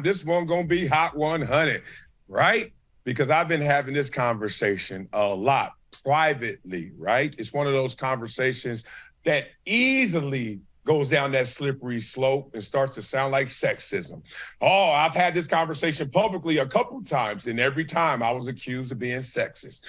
This one gonna be hot 100, right? Because I've been having this conversation a lot privately, right? It's one of those conversations that easily goes down that slippery slope and starts to sound like sexism. Oh, I've had this conversation publicly a couple times, and every time I was accused of being sexist.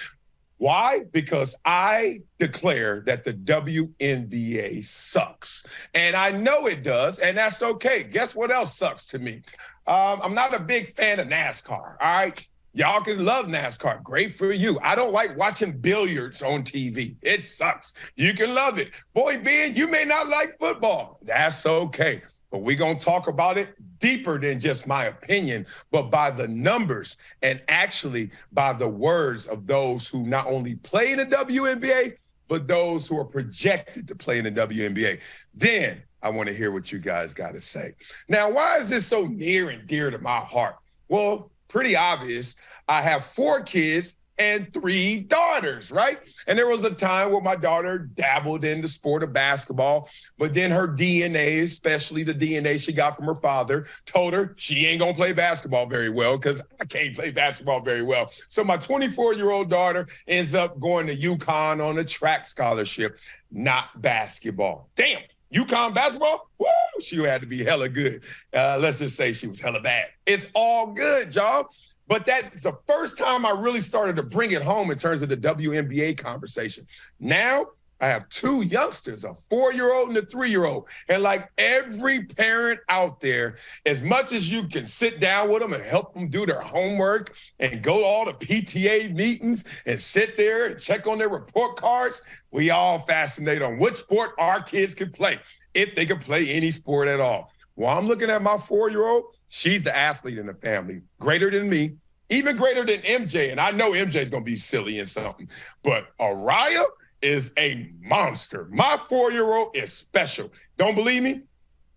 Why? Because I declare that the WNBA sucks. And I know it does, and that's okay. Guess what else sucks to me? I'm not a big fan of NASCAR, all right? Y'all can love NASCAR. Great for you. I don't like watching billiards on TV. It sucks. You can love it. Boy, Ben, you may not like football. That's okay. But we're going to talk about it deeper than just my opinion, but by the numbers and actually by the words of those who not only play in the WNBA, but those who are projected to play in the WNBA. Then I want to hear what you guys got to say. Now, why is this so near and dear to my heart? Well, pretty obvious. I have 4 kids and 3 daughters, right? And there was a time where my daughter dabbled in the sport of basketball, but then her DNA, especially the DNA she got from her father, told her she ain't gonna play basketball very well because I can't play basketball very well. So my 24-year-old daughter ends up going to UConn on a track scholarship, not basketball. Damn. UConn basketball? Woo! She had to be hella good. Let's just say she was hella bad. It's all good, y'all. But that's the first time I really started to bring it home in terms of the WNBA conversation. Now I have 2 youngsters, a 4-year-old and a 3-year-old. And like every parent out there, as much as you can sit down with them and help them do their homework and go to all the PTA meetings and sit there and check on their report cards, we all fascinate on what sport our kids can play, if they can play any sport at all. Well, I'm looking at my 4-year-old. She's the athlete in the family, greater than me, even greater than MJ. And I know MJ's going to be silly in something. But Araya is a monster. My 4-year-old is special. Don't believe me?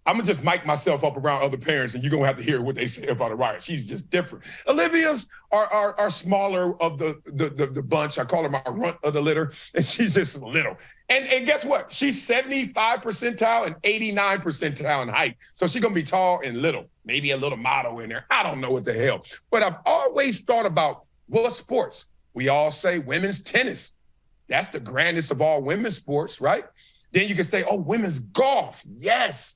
I'm going to just mic myself up around other parents, and you're going to have to hear what they say about Araya. She's just different. Olivia's are smaller of the bunch. I call her my runt of the litter, and she's just little. And guess what? She's 75 percentile and 89 percentile in height. So she's going to be tall and little. Maybe a little model in there. I don't know what the hell. But I've always thought about what sports. We all say women's tennis. That's the grandest of all women's sports, right? Then you can say, oh, women's golf. Yes.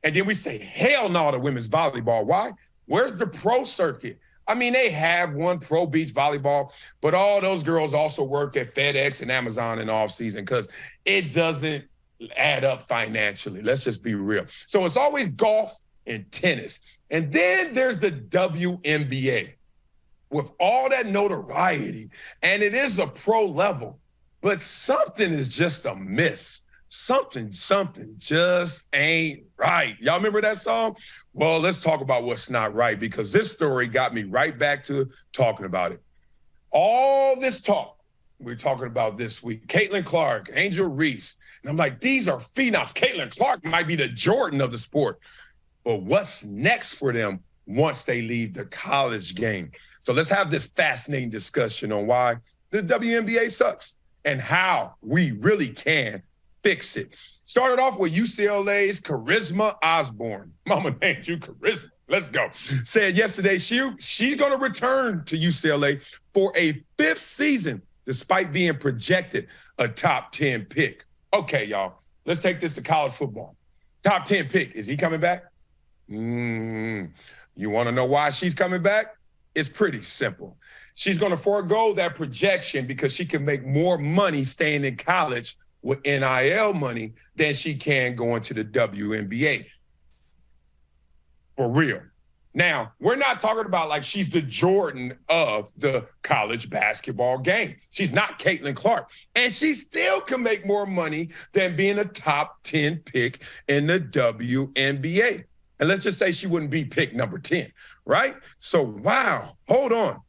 And then we say, hell no to women's volleyball. Why? Where's the pro circuit? I mean, they have one pro beach volleyball, but all those girls also work at FedEx and Amazon in off season because it doesn't add up financially. Let's just be real. So it's always golf and tennis. And then there's the WNBA with all that notoriety. And it is a pro level, but something is just amiss. Something just ain't right. Y'all remember that song? Well, let's talk about what's not right, because this story got me right back to talking about it. All this talk we're talking about this week, Caitlin Clark, Angel Reese, and I'm like, these are phenoms. Caitlin Clark might be the Jordan of the sport, but what's next for them once they leave the college game? So let's have this fascinating discussion on why the WNBA sucks and how we really can fix it. Started off with UCLA's Charisma Osborne. Mama named you Charisma. Let's go. Said yesterday she's going to return to UCLA for a 5th season, despite being projected a top 10 pick. Okay, y'all, let's take this to college football. Top 10 pick. Is he coming back? You want to know why she's coming back? It's pretty simple. She's going to forego that projection because she can make more money staying in college with NIL money than she can going to the WNBA. For real. Now, we're not talking about like she's the Jordan of the college basketball game. She's not Caitlin Clark. And she still can make more money than being a top 10 pick in the WNBA. And let's just say she wouldn't be pick number 10, right? So, wow, hold on.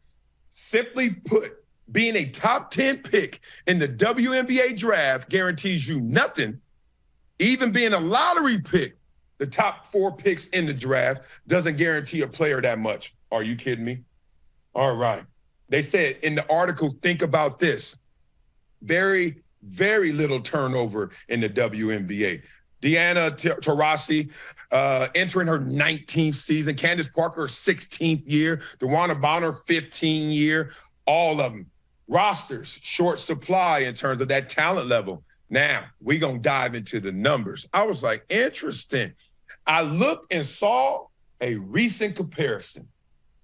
Simply put, being a top 10 pick in the WNBA draft guarantees you nothing. Even being a lottery pick, the top 4 picks in the draft doesn't guarantee a player that much. Are you kidding me? All right. They said in the article, think about this. Very, very little turnover in the WNBA. Deanna Taurasi entering her 19th season. Candace Parker, her 16th year. DeWanna Bonner, 15 year. All of them. Rosters, short supply in terms of that talent level. Now, we're going to dive into the numbers. I was like, interesting. I looked and saw a recent comparison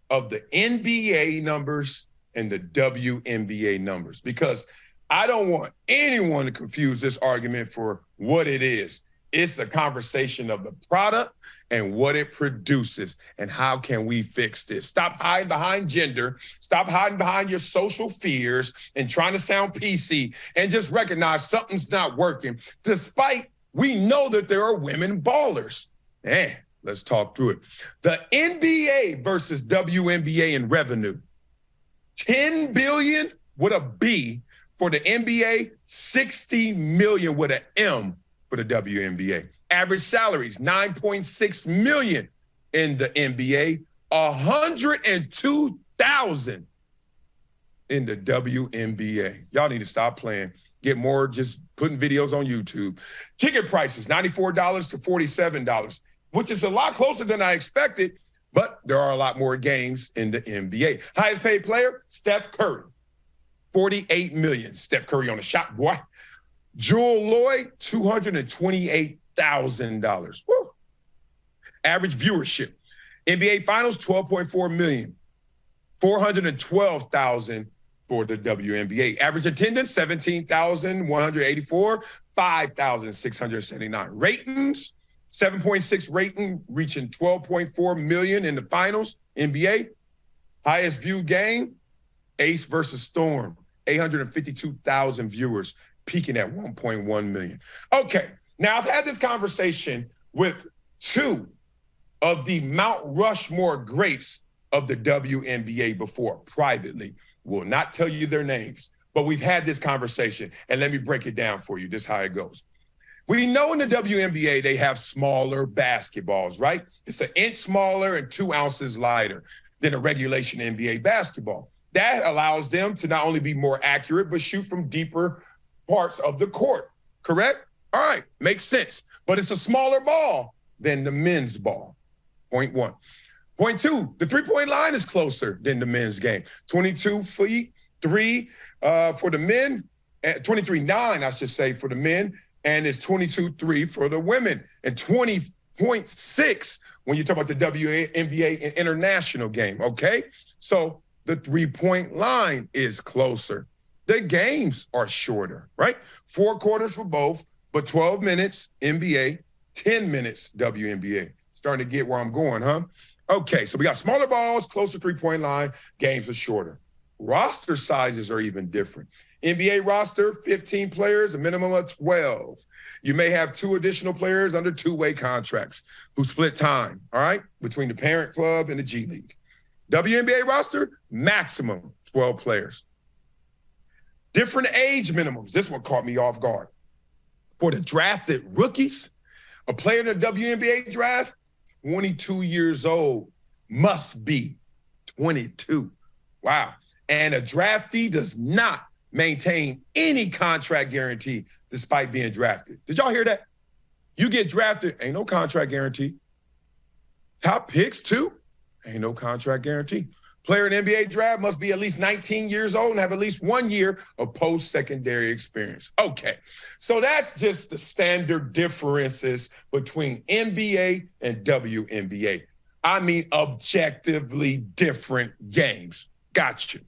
of the NBA numbers and the WNBA numbers, because I don't want anyone to confuse this argument for what it is. It's a conversation of the product and what it produces and how can we fix this. Stop hiding behind gender. Stop hiding behind your social fears and trying to sound PC, and just recognize something's not working, despite we know that there are women ballers. Let's talk through it. The NBA versus WNBA in revenue. $10 billion with a B for the NBA, $60 million with an M for the WNBA. Average salaries, $9.6 million in the NBA, $102,000 in the WNBA. Y'all need to stop playing. Get more just putting videos on YouTube. Ticket prices, $94 to $47, which is a lot closer than I expected, but there are a lot more games in the NBA. Highest paid player, Steph Curry, $48 million. Steph Curry on the shot, boy. Jewel Lloyd, $228,000. Woo. Average viewership. NBA Finals, 12.4 million. 412,000 for the WNBA. Average attendance, 17,184. 5,679. Ratings, 7.6 rating, reaching 12.4 million in the finals. NBA. Highest viewed game, Ace versus Storm. 852,000 viewers, peaking at 1.1 million. Okay, now I've had this conversation with two of the Mount Rushmore greats of the WNBA before, privately. Will not tell you their names, but we've had this conversation, and let me break it down for you. This is how it goes. We know in the WNBA they have smaller basketballs, right? It's an inch smaller and 2 ounces lighter than a regulation NBA basketball. That allows them to not only be more accurate, but shoot from deeper parts of the court, correct? All right, makes sense. But it's a smaller ball than the men's ball, point one. Point two, the three-point line is closer than the men's game. 22 feet, 3 for the men, 23.9, I should say, for the men, and it's 22.3 for the women, and 20.6 when you talk about the WNBA and international game, okay? So the three-point line is closer. The games are shorter, right? 4 quarters for both, but 12 minutes NBA, 10 minutes WNBA. Starting to get where I'm going, huh? Okay, so we got smaller balls, closer three-point line, games are shorter. Roster sizes are even different. NBA roster, 15 players, a minimum of 12. You may have 2 additional players under 2-way contracts who split time, all right, between the parent club and the G League. WNBA roster, maximum 12 players. Different age minimums. This one caught me off guard. For the drafted rookies, a player in the WNBA draft, 22 years old, must be 22. Wow. And a draftee does not maintain any contract guarantee despite being drafted. Did y'all hear that? You get drafted, ain't no contract guarantee. Top picks too, ain't no contract guarantee. Player in NBA draft must be at least 19 years old and have at least 1 year of post-secondary experience. Okay, so that's just the standard differences between NBA and WNBA. I mean, objectively different games. Gotcha.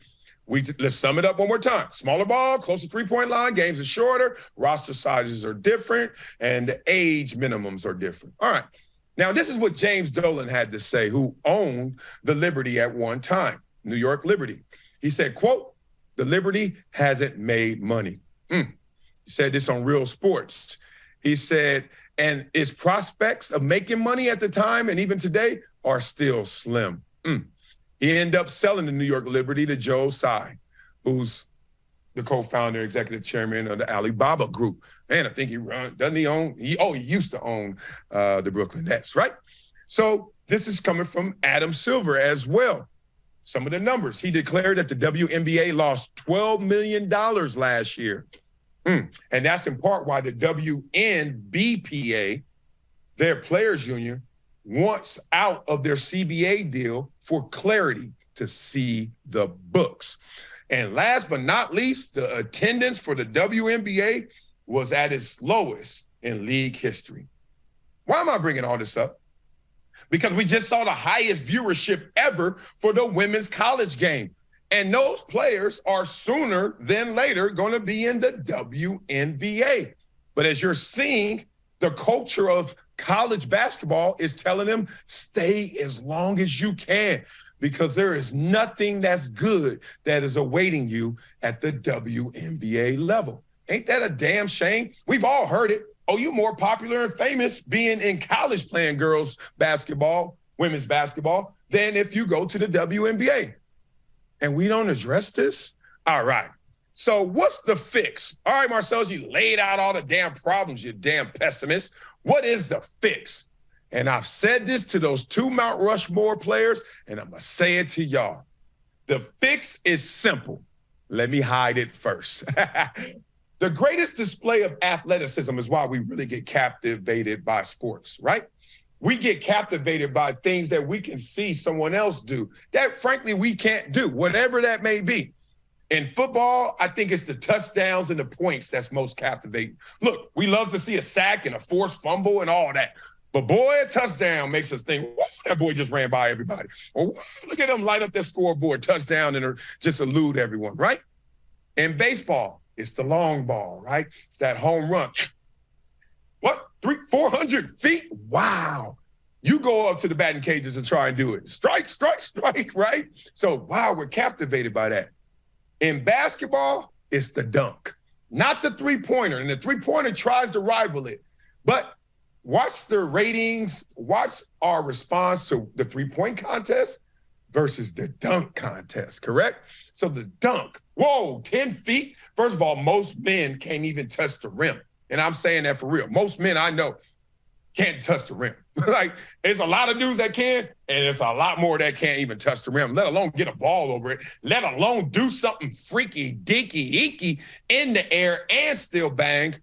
Let's sum it up one more time. Smaller ball, closer three-point line, games are shorter, roster sizes are different, and the age minimums are different. All right. Now, this is what James Dolan had to say, who owned the Liberty at one time, New York Liberty. He said, quote, "The Liberty hasn't made money." He said this on Real Sports. He said, and its prospects of making money at the time and even today are still slim. He ended up selling the New York Liberty to Joe Tsai, who's the co-founder, executive chairman of the Alibaba Group. And I think he used to own the Brooklyn Nets, right? So this is coming from Adam Silver as well. Some of the numbers. He declared that the WNBA lost $12 million last year. And that's in part why the WNBPA, their players union, wants out of their CBA deal for clarity to see the books. And last but not least, the attendance for the WNBA was at its lowest in league history. Why am I bringing all this up? Because we just saw the highest viewership ever for the women's college game. And those players are sooner than later going to be in the WNBA. But as you're seeing, the culture of college basketball is telling them, stay as long as you can, because there is nothing that's good that is awaiting you at the WNBA level. Ain't that a damn shame? We've all heard it. Oh, you're more popular and famous being in college playing girls basketball, women's basketball, than if you go to the WNBA. And we don't address this? All right. So what's the fix? All right, Marcellus, you laid out all the damn problems, you damn pessimist. What is the fix? And I've said this to those two Mount Rushmore players, and I'm going to say it to y'all. The fix is simple. Let me hide it first. The greatest display of athleticism is why we really get captivated by sports, right? We get captivated by things that we can see someone else do that, frankly, we can't do, whatever that may be. In football, I think it's the touchdowns and the points that's most captivating. Look, we love to see a sack and a forced fumble and all that. But boy, a touchdown makes us think, wow, that boy just ran by everybody. Or wow, look at him light up that scoreboard, touchdown, and just elude everyone, right? In baseball, it's the long ball, right? It's that home run. What? 400 feet? Wow. You go up to the batting cages and try and do it. Strike, strike, strike, right? So, wow, we're captivated by that. In basketball, it's the dunk, not the three-pointer. And the three-pointer tries to rival it. But watch the ratings, watch our response to the three-point contest versus the dunk contest, correct? So the dunk, whoa, 10 feet? First of all, most men can't even touch the rim. And I'm saying that for real. Most men I know can't touch the rim. Like, there's a lot of dudes that can, and there's a lot more that can't even touch the rim, let alone get a ball over it, let alone do something freaky, dinky, icky in the air and still bang.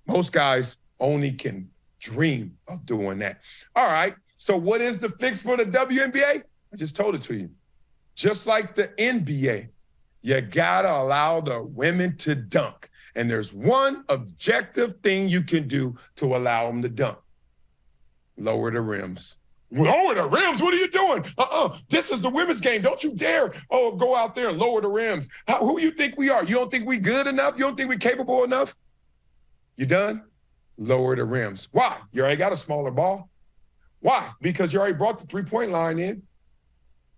Most guys only can dream of doing that. All right, so what is the fix for the WNBA? I just told it to you. Just like the NBA, you gotta allow the women to dunk. And there's one objective thing you can do to allow them to dunk. Lower the rims. Lower the rims? What are you doing? This is the women's game. Don't you dare, go out there and lower the rims. Who you think we are? You don't think we good enough? You don't think we capable enough? You done? Lower the rims. Why? You already got a smaller ball. Why? Because you already brought the three-point line in.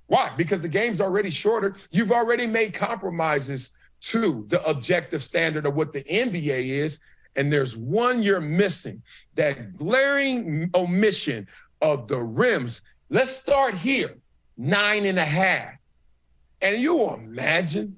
Why? Because the game's already shorter. You've already made compromises to the objective standard of what the NBA is, and there's one you're missing, that glaring omission of the rims. Let's start here, 9.5. And you imagine,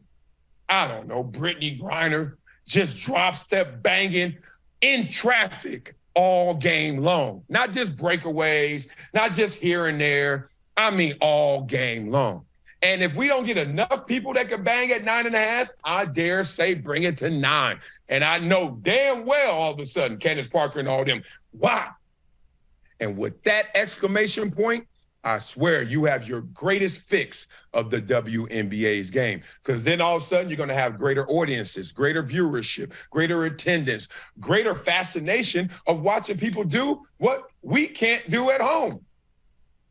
I don't know, Brittany Griner just drop step banging in traffic all game long. Not just breakaways, not just here and there. I mean, all game long. And if we don't get enough people that can bang at 9.5, I dare say bring it to 9. And I know damn well all of a sudden, Candace Parker and all them, wow. And with that exclamation point, I swear you have your greatest fix of the WNBA's game. Because then all of a sudden you're going to have greater audiences, greater viewership, greater attendance, greater fascination of watching people do what we can't do at home.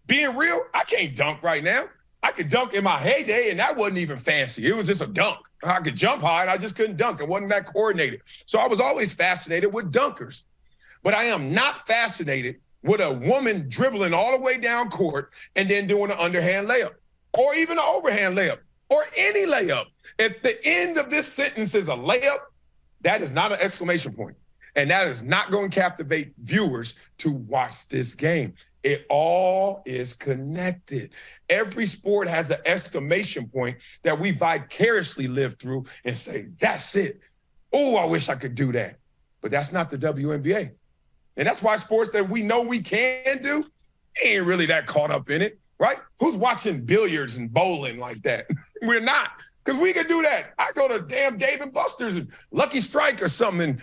Being real, I can't dunk right now. I could dunk in my heyday, and that wasn't even fancy. It was just a dunk. I could jump high, and I just couldn't dunk. It wasn't that coordinated. So I was always fascinated with dunkers. But I am not fascinated with a woman dribbling all the way down court and then doing an underhand layup or even an overhand layup or any layup. If the end of this sentence is a layup, that is not an exclamation point. And that is not going to captivate viewers to watch this game. It all is connected. Every sport has an exclamation point that we vicariously live through and say, that's it. Oh, I wish I could do that. But that's not the WNBA. And that's why sports that we know we can do, ain't really that caught up in it, right? Who's watching billiards and bowling like that? We're not, because we can do that. I go to damn Dave & Buster's and Lucky Strike or something and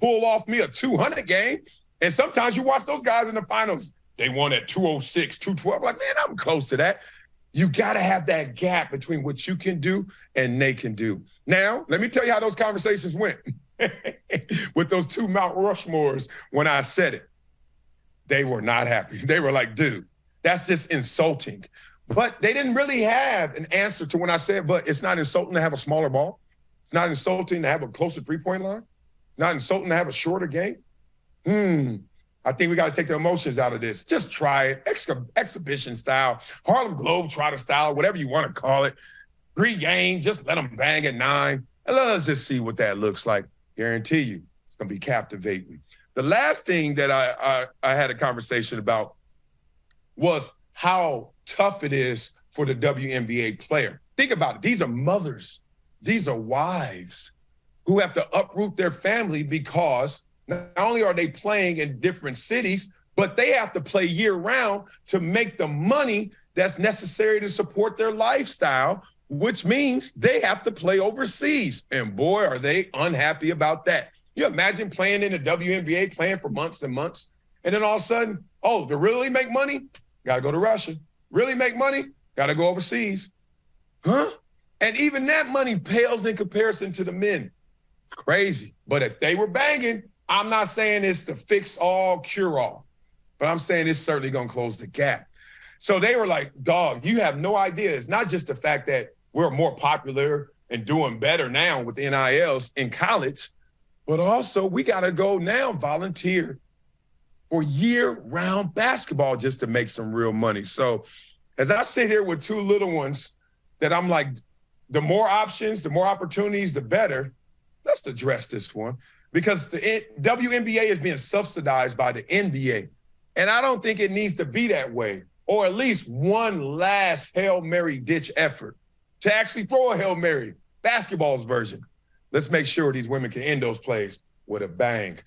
pull off me a 200 game. And sometimes you watch those guys in the finals, they won at 206, 212. Like, man, I'm close to that. You got to have that gap between what you can do and they can do. Now, let me tell you how those conversations went with those two Mount Rushmores when I said it. They were not happy. They were like, dude, that's just insulting. But they didn't really have an answer to when I said, but it's not insulting to have a smaller ball. It's not insulting to have a closer three-point line. It's not insulting to have a shorter game. I think we got to take the emotions out of this. Just try it. Exhibition style, Harlem Globetrotter style, whatever you want to call it. Pre-game, just let them bang at 9. And let us just see what that looks like. Guarantee you, it's going to be captivating. The last thing that I had a conversation about was how tough it is for the WNBA player. Think about it. These are mothers. These are wives who have to uproot their family because not only are they playing in different cities, but they have to play year-round to make the money that's necessary to support their lifestyle, which means they have to play overseas. And boy, are they unhappy about that. You imagine playing in the WNBA, playing for months and months, and then all of a sudden, oh, to really make money, got to go to Russia. Really make money, got to go overseas. Huh? And even that money pales in comparison to the men. Crazy. But if they were banging, I'm not saying it's the fix-all, cure-all, but I'm saying it's certainly going to close the gap. So they were like, dog, you have no idea. It's not just the fact that we're more popular and doing better now with the NILs in college, but also we got to go now volunteer for year-round basketball just to make some real money. So as I sit here with two little ones that I'm like, the more options, the more opportunities, the better. Let's address this one because the WNBA is being subsidized by the NBA. And I don't think it needs to be that way, or at least one last Hail Mary ditch effort to actually throw a Hail Mary, basketball's version. Let's make sure these women can end those plays with a bang.